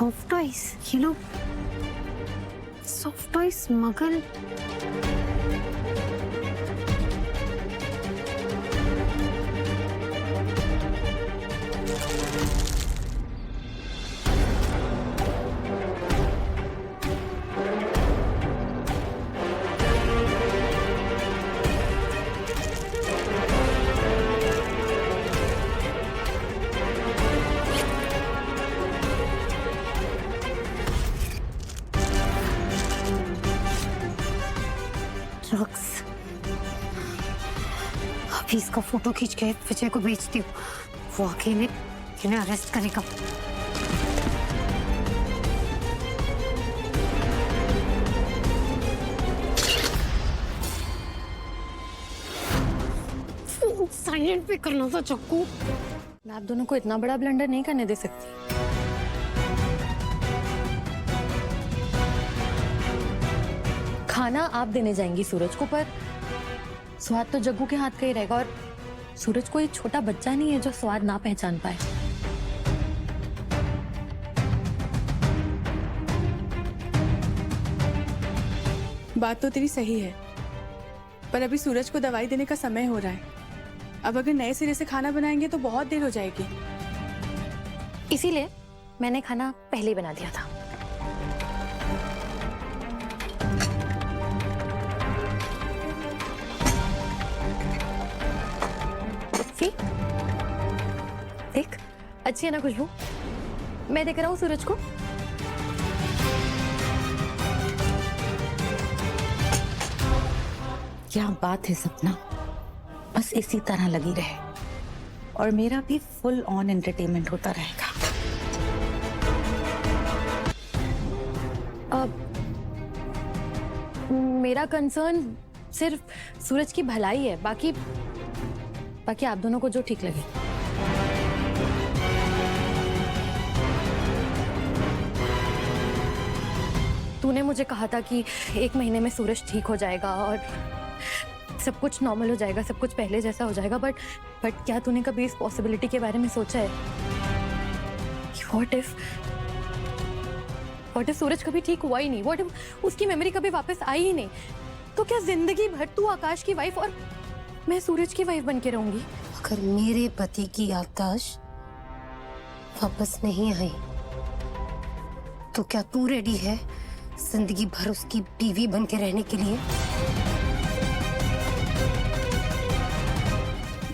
Soft toys, ये लोग soft toy smuggle. Drugs. अभी इसका फोटो खींच के विजय को भेजती हूँ, वो आके इन्हें अरेस्ट करेगा। साइलेंट पे करना था चक्कू। मैं आप दोनों को इतना बड़ा ब्लंडर नहीं करने दे सकती। खाना आप देने जाएंगी सूरज को, पर स्वाद तो जग्गू के हाथ का ही रहेगा। और सूरज कोई छोटा बच्चा नहीं है जो स्वाद ना पहचान पाए। बात तो तेरी सही है, पर अभी सूरज को दवाई देने का समय हो रहा है। अब अगर नए सिरे से खाना बनाएंगे तो बहुत देर हो जाएगी। इसीलिए मैंने खाना पहले ही बना दिया था। देख, अच्छी है ना खुशबू? मैं देख रहा हूँ सूरज को। क्या बात है सपना, बस इसी तरह लगी रहे और मेरा भी फुल ऑन एंटरटेनमेंट होता रहेगा। अब मेरा कंसर्न सिर्फ सूरज की भलाई है, बाकी आप दोनों को जो ठीक लगे। तूने मुझे कहा था कि 1 महीने में सूरज ठीक हो जाएगा और सब कुछ नॉर्मल हो जाएगा, सब कुछ पहले जैसा हो जाएगा। बट क्या तूने कभी इस पॉसिबिलिटी के बारे में सोचा है? व्हाट इफ सूरज कभी ठीक हुआ ही नहीं? व्हाट इफ उसकी मेमोरी कभी वापस आई ही नहीं? तो क्या जिंदगी भर तू आकाश की वाइफ और मैं सूरज की वाइफ बन के रहूंगी? अगर मेरे पति की याददाश्त वापस नहीं आई तो क्या तू रेडी है जिंदगी भर उसकी बीवी बन के रहने के लिए?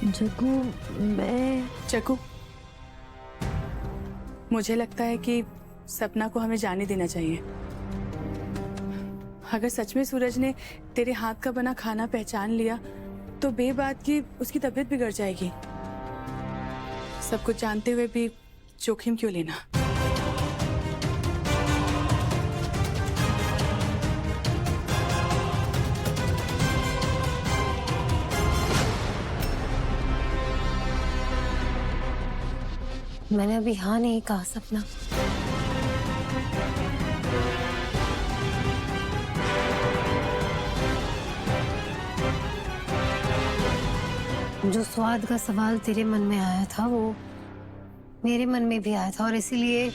जग्गू, चक्कू, मुझे लगता है कि सपना को हमें जाने देना चाहिए। अगर सच में सूरज ने तेरे हाथ का बना खाना पहचान लिया तो बेबात की उसकी तबीयत बिगड़ जाएगी। सब कुछ जानते हुए भी जोखिम क्यों लेना? मैंने अभी हाँ नहीं कहा सपना। जो स्वाद का सवाल तेरे मन में आया था वो मेरे मन में भी आया था और इसीलिए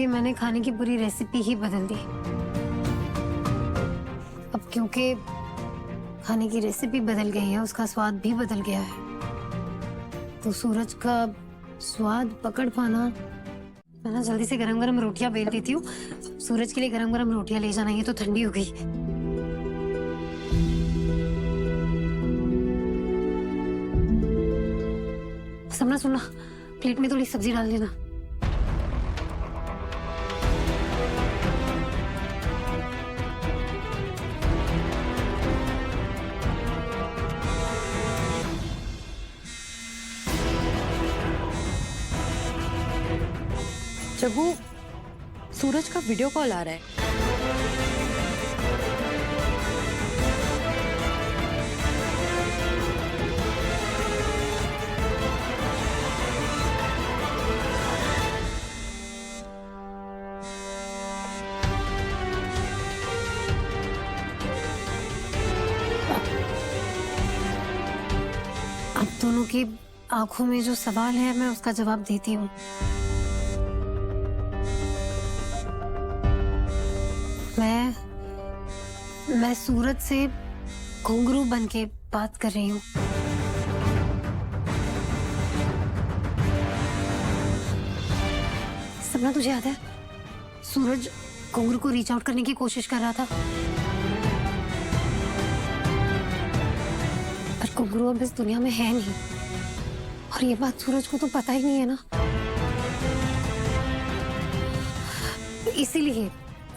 मैंने खाने की पूरी रेसिपी ही बदल दी। अब क्योंकि खाने की रेसिपी बदल गई है, उसका स्वाद भी बदल गया है, तो सूरज का स्वाद पकड़ पाना। मैं ना जल्दी से गरम गरम रोटियां बेल देती हूँ। सूरज के लिए गरम गरम रोटियां ले जाना, ये तो ठंडी हो गई। सपना सुनना, प्लेट में थोड़ी सब्जी डाल देना। जग्गू, सूरज का वीडियो कॉल आ रहा है। आप दोनों की आंखों में जो सवाल है मैं उसका जवाब देती हूँ। मैं सूरज से घुंघरू बन के बात कर रही हूँ। सपना तुझे याद है, सूरज घुंघरू को रीच आउट करने की कोशिश कर रहा था, पर घुंघरू अब इस दुनिया में है नहीं, और ये बात सूरज को तो पता ही नहीं है ना।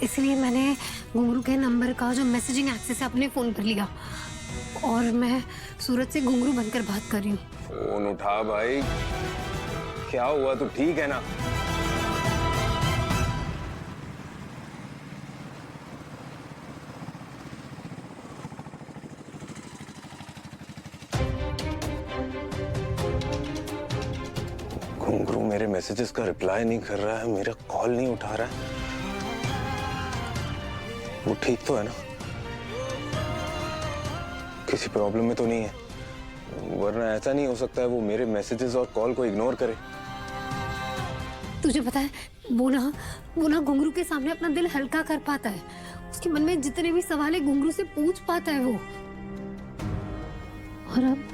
इसीलिए मैंने घुंघरू के नंबर का जो मैसेजिंग एक्सेस है अपने फोन पर लिया, और मैं सूरज से घुंघरू बनकर बात कर रही हूँ। फोन उठा भाई, क्या हुआ? तू ठीक है ना? घुंघरू मेरे मैसेजेस का रिप्लाई नहीं कर रहा है, मेरा कॉल नहीं उठा रहा है। वो ठीक तो है ना? किसी प्रॉब्लम में तो नहीं है? वरना ऐसा नहीं हो सकता है वो मेरे मैसेजेस और कॉल को इग्नोर करे। तुझे पता है, वो ना घुंघरू के सामने अपना दिल हल्का कर पाता है। उसके मन में जितने भी सवाल है घुंघरू से पूछ पाता है वो। और अब